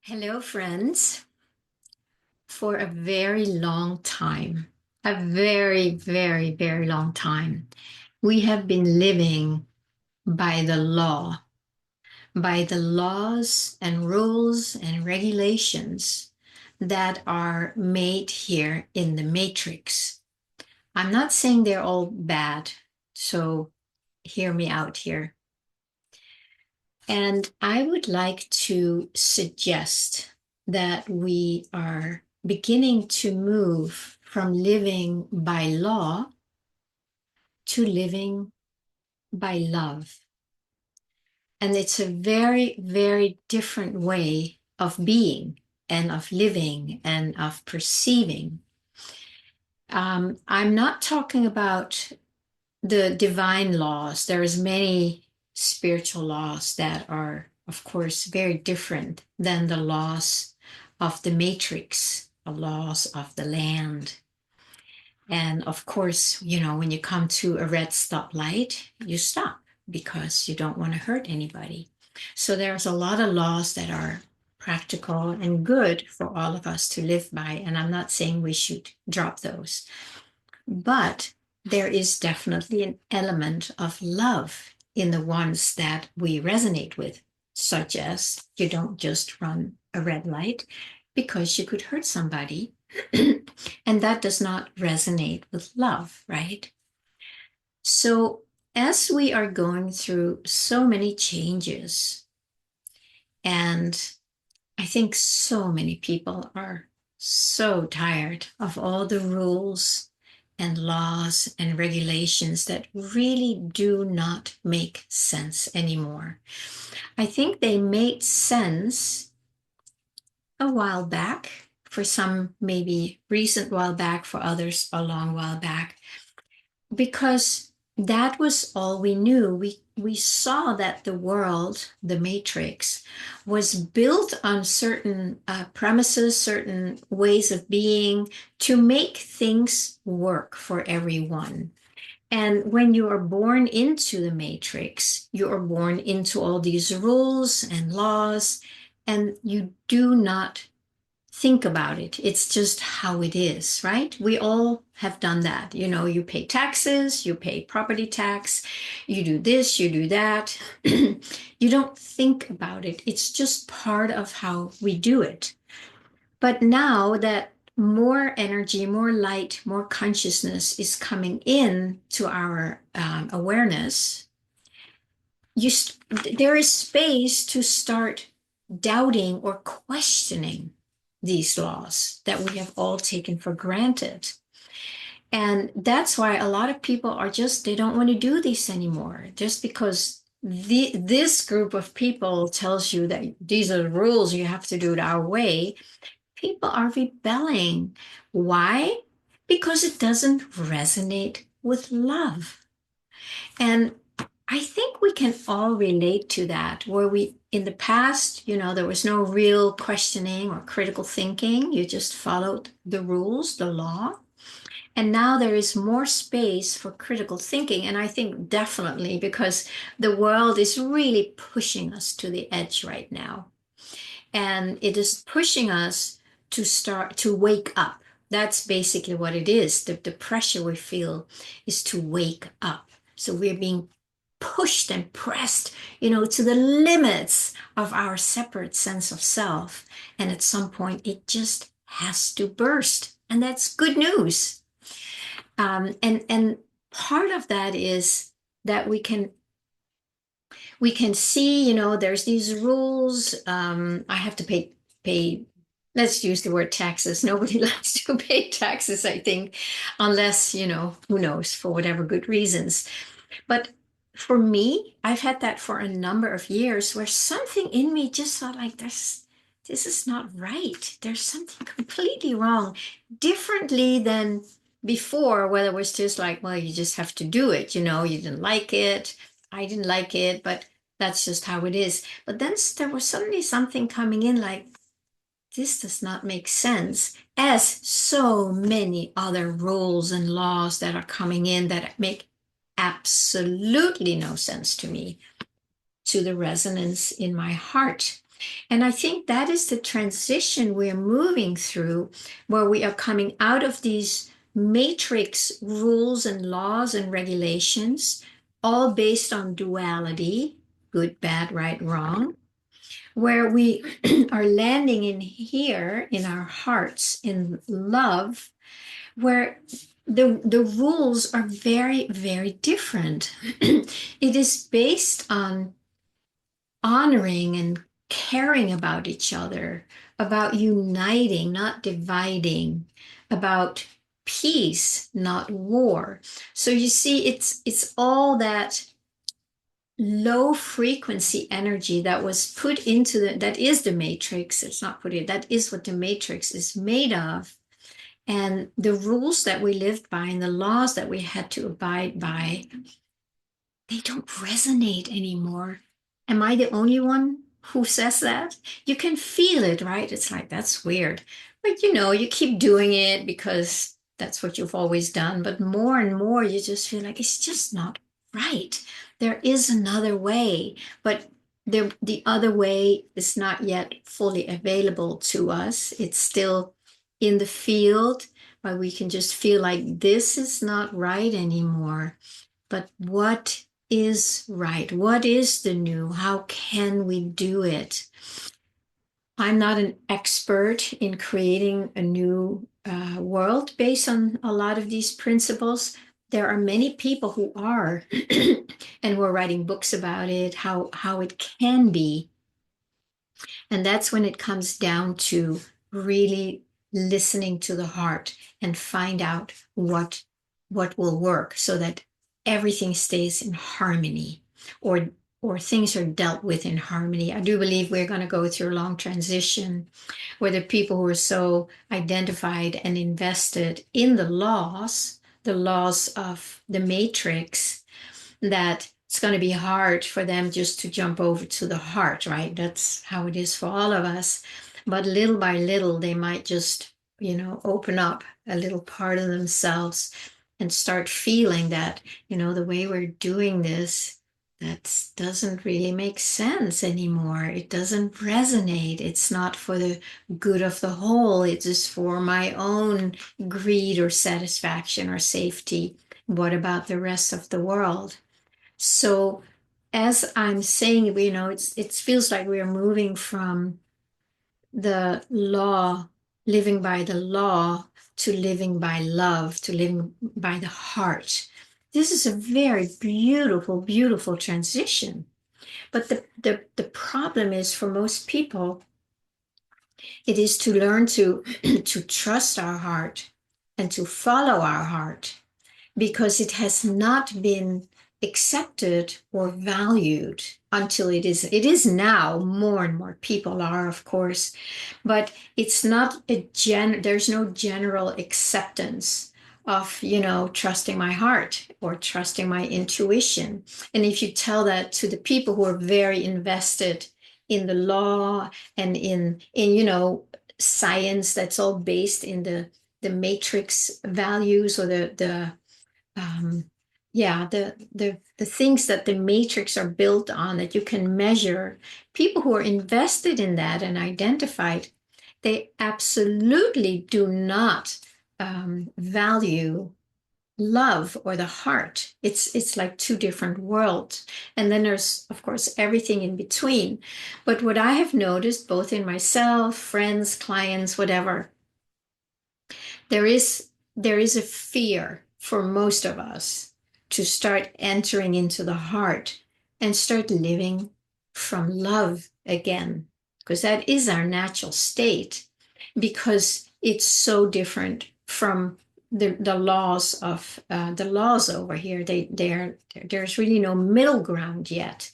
Hello, friends. For a very long time, a very, very, very long time, we have been living by the law, by the laws and rules and regulations that are made here in the Matrix. I'm not saying they're all bad, so hear me out here. And I would like to suggest that we are beginning to move from living by law to living by love. And it's a very, very different way of being and of living and of perceiving. I'm not talking about the divine laws. There's many spiritual laws that are, of course, very different than the laws of the matrix, the laws of the land. And of course, when you come to a red stoplight, you stop because you don't want to hurt anybody. So there's a lot of laws that are practical and good for all of us to live by. And I'm not saying we should drop those. But there is definitely an element of love in the ones that we resonate with, such as you don't just run a red light because you could hurt somebody. And that does not resonate with love, right? So, as we are going through so many changes, and I think so many people are so tired of all the rules and laws and regulations that really do not make sense anymore. I think they made sense a while back, for some maybe recent while back, for others a long while back, because that was all we knew. We saw that the world, the matrix, was built on certain premises, certain ways of being to make things work for everyone. And when you are born into the matrix, you are born into all these rules and laws, and you do not think about it. It's just how it is, right? We all have done that. You pay taxes, you pay property tax, you do this, you do that. You don't think about it. It's just part of how we do it. But now that more energy, more light, more consciousness is coming in to our awareness, there is space to start doubting or questioning these laws that we have all taken for granted. And that's why a lot of people they don't want to do this anymore, just because this group of people tells you that these are the rules, you have to do it our way. People are rebelling. Why? Because it doesn't resonate with love. And I think we can all relate to that, where in the past, there was no real questioning or critical thinking. You just followed the rules, the law. And now there is more space for critical thinking. And I think definitely because the world is really pushing us to the edge right now. And it is pushing us to start to wake up. That's basically what it is. The pressure we feel is to wake up. So we're being pushed and pressed, to the limits of our separate sense of self. And at some point, it just has to burst. And that's good news. And part of that is that we can see, there's these rules. I have to pay. Let's use the word taxes. Nobody likes to pay taxes, I think, unless, who knows, for whatever good reasons. But for me, I've had that for a number of years where something in me just thought like this is not right. There's something completely wrong, differently than before, where it was just like, well, you just have to do it. You didn't like it. I didn't like it, but that's just how it is. But then there was suddenly something coming in like, this does not make sense, as so many other rules and laws that are coming in that make absolutely no sense to me, to the resonance in my heart. And I think that is the transition we're moving through, where we are coming out of these matrix rules and laws and regulations, all based on duality, good, bad, right, wrong, where we are landing in here in our hearts in love, where the rules are very, very different. It is based on honoring and caring about each other, about uniting, not dividing, about peace, not war. So you see, it's all that low frequency energy that was put into that is the matrix. It's not put in, that is what the matrix is made of. And the rules that we lived by and the laws that we had to abide by, they don't resonate anymore. Am I the only one who says that? You can feel it, right? It's like, that's weird. But you keep doing it because that's what you've always done. But more and more, you just feel like it's just not right. There is another way, but the other way is not yet fully available to us. It's still in the field, but we can just feel like this is not right anymore. But what is right? What is the new? How can we do it? I'm not an expert in creating a new world based on a lot of these principles. There are many people who are, and we're writing books about it, how it can be. And that's when it comes down to really listening to the heart and find out what will work so that everything stays in harmony, or things are dealt with in harmony. I do believe we're going to go through a long transition where the people who are so identified and invested in the laws of the matrix, that it's going to be hard for them just to jump over to the heart, right? That's how it is for all of us. But little by little, they might just, open up a little part of themselves and start feeling that, the way we're doing this, that doesn't really make sense anymore. It doesn't resonate. It's not for the good of the whole. It's just for my own greed or satisfaction or safety. What about the rest of the world? So as I'm saying, it feels like we are moving from the law, living by the law, to living by love, to living by the heart. This is a very beautiful, beautiful transition. But the problem is, for most people, it is to learn to to trust our heart and to follow our heart, because it has not been accepted or valued until it is now. More and more people are, of course, but it's not there's no general acceptance of trusting my heart or trusting my intuition. And if you tell that to the people who are very invested in the law and in science, that's all based in the matrix values, or the yeah, the things that the matrix are built on, that you can measure. People who are invested in that and identified, they absolutely do not value love or the heart. It's like two different worlds. And then there's, of course, everything in between. But what I have noticed, both in myself, friends, clients, whatever, there is a fear for most of us to start entering into the heart and start living from love again, because that is our natural state, because it's so different from the laws of the laws over here. There's really no middle ground yet.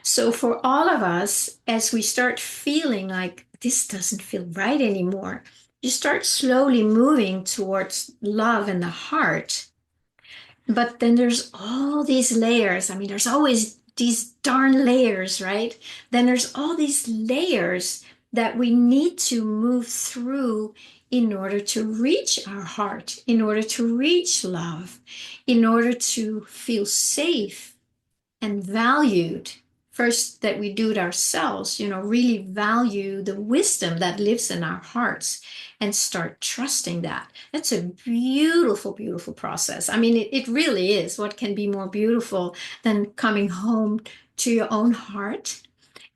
So for all of us, as we start feeling like this doesn't feel right anymore, you start slowly moving towards love in the heart. But then there's all these layers. I mean, there's always these darn layers, right? Then there's all these layers that we need to move through in order to reach our heart, in order to reach love, in order to feel safe and valued first that we do it ourselves, really value the wisdom that lives in our hearts and start trusting that. That's a beautiful, beautiful process. I mean, it really is. What can be more beautiful than coming home to your own heart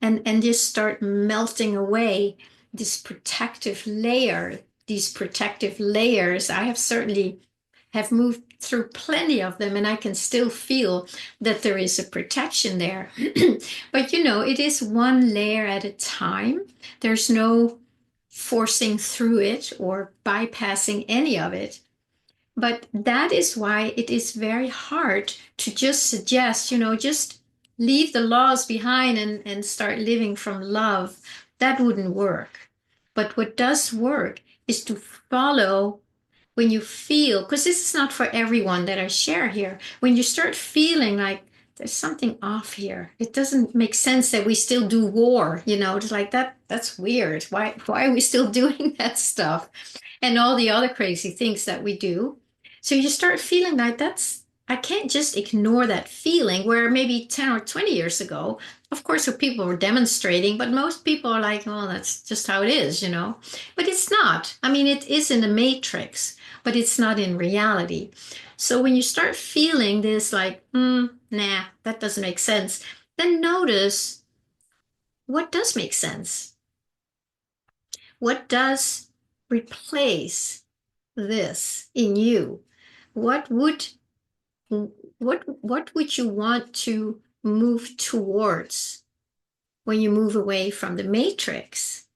and just start melting away this protective layer, these protective layers. I have certainly have moved through plenty of them and I can still feel that there is a protection there. But it is one layer at a time. There's no forcing through it or bypassing any of it. But that is why it is very hard to just suggest, just leave the laws behind and start living from love. That wouldn't work. But what does work is to follow when you feel, because this is not for everyone that I share here, when you start feeling like there's something off here, it doesn't make sense that we still do war, it's like that's weird. Why are we still doing that stuff? And all the other crazy things that we do. So you start feeling like I can't just ignore that feeling where maybe 10 or 20 years ago, of course, people were demonstrating, but most people are like, oh, that's just how it is. But it's not. I mean, it is in the matrix, but it's not in reality. So when you start feeling this, like, nah, that doesn't make sense, then notice what does make sense. What does replace this in you? What would what would you want to move towards when you move away from the matrix?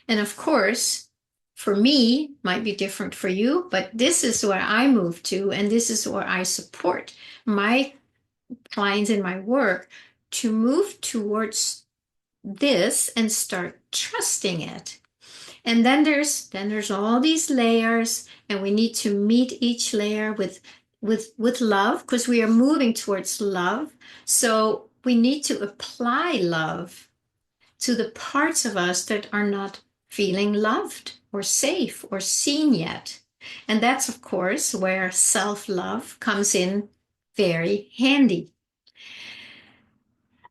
And of course, for me, might be different for you, but this is where I move to, and this is where I support my clients in my work to move towards this and start trusting it. And then there's all these layers, and we need to meet each layer with love because we are moving towards love. So we need to apply love to the parts of us that are not feeling loved or safe or seen yet. And that's, of course, where self-love comes in very handy.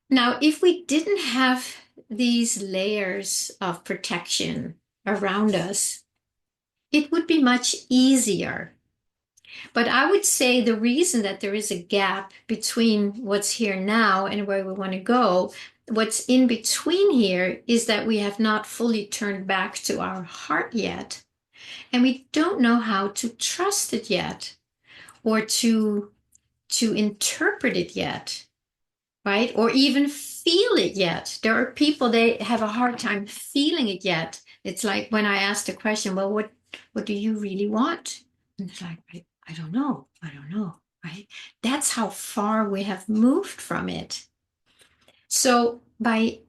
Now, if we didn't have these layers of protection around us, it would be much easier. But I would say the reason that there is a gap between what's here now and where we want to go, what's in between here is that we have not fully turned back to our heart yet. And we don't know how to trust it yet or to interpret it yet, right? Or even feel it yet. There are people, they have a hard time feeling it yet. It's like when I ask the question, well, what do you really want? And it's like, I don't know. I don't know, right? That's how far we have moved from it. So by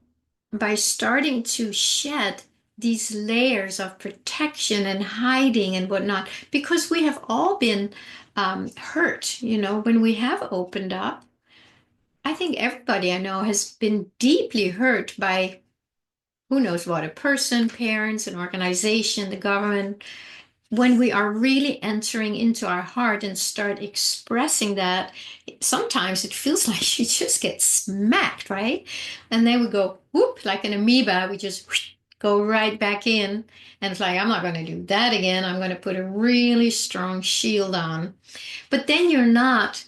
starting to shed these layers of protection and hiding and whatnot, because we have all been hurt, when we have opened up. I think everybody I know has been deeply hurt by who knows what, a person, parents, an organization, the government. When we are really entering into our heart and start expressing that, sometimes it feels like you just get smacked, right? And then we go, whoop, like an amoeba, we just whoosh, go right back in. And it's like, I'm not going to do that again. I'm going to put a really strong shield on. But then you're not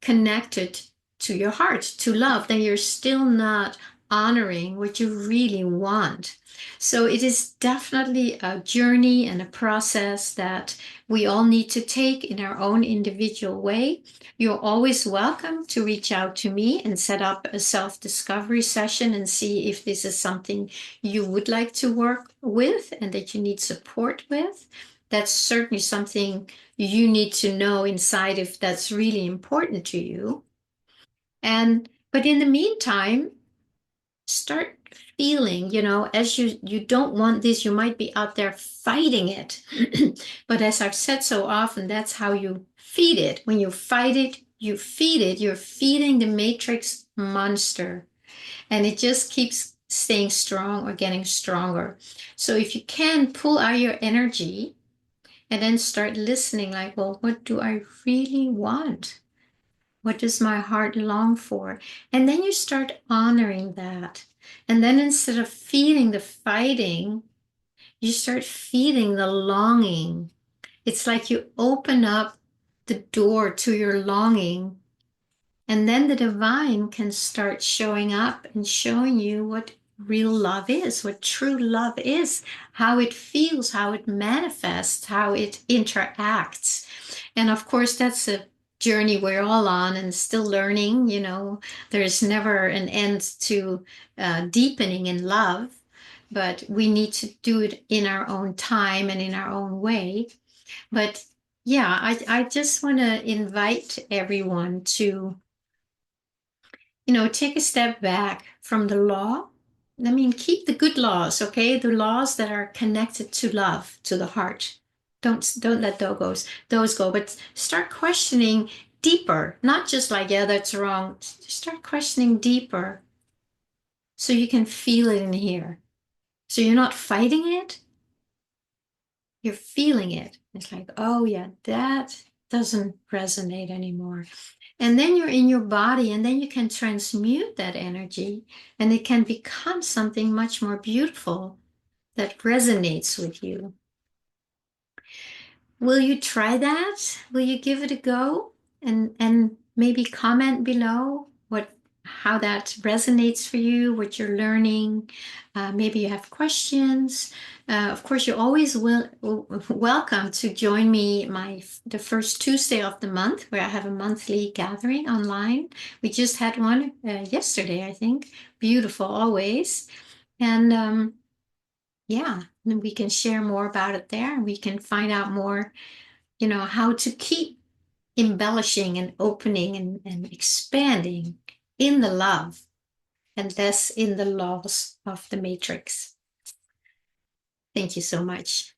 connected to your heart, to love. Then you're still not honoring what you really want. So it is definitely a journey and a process that we all need to take in our own individual way. You're always welcome to reach out to me and set up a self-discovery session and see if this is something you would like to work with and that you need support with. That's certainly something you need to know inside if that's really important to you. But in the meantime, start feeling, as you don't want this, you might be out there fighting it. But as I've said so often, that's how you feed it. When you fight it, you feed it. You're feeding the matrix monster, and it just keeps staying strong or getting stronger. So if you can pull out your energy and then start listening like, well, what do I really want? What does my heart long for? And then you start honoring that. And then instead of feeling the fighting, you start feeling the longing. It's like you open up the door to your longing, and then the divine can start showing up and showing you what real love is, what true love is, how it feels, how it manifests, how it interacts. And of course, that's a journey we're all on and still learning. There's never an end to deepening in love, but we need to do it in our own time and in our own way. But yeah, I just want to invite everyone to, take a step back from the law. I mean, keep the good laws, okay? The laws that are connected to love, to the heart. Don't let those go, but start questioning deeper, not just like, yeah, that's wrong. Start questioning deeper so you can feel it in here. So you're not fighting it, you're feeling it. It's like, oh yeah, that doesn't resonate anymore. And then you're in your body, and then you can transmute that energy, and it can become something much more beautiful that resonates with you. Will you try that? Will you give it a go? And maybe comment below how that resonates for you, what you're learning. Maybe you have questions. Of course, you're always welcome to join me the first Tuesday of the month, where I have a monthly gathering online. We just had one yesterday, I think. Beautiful always. And yeah, and we can share more about it there. We can find out more, how to keep embellishing and opening and expanding in the love and less in the laws of the matrix. Thank you so much.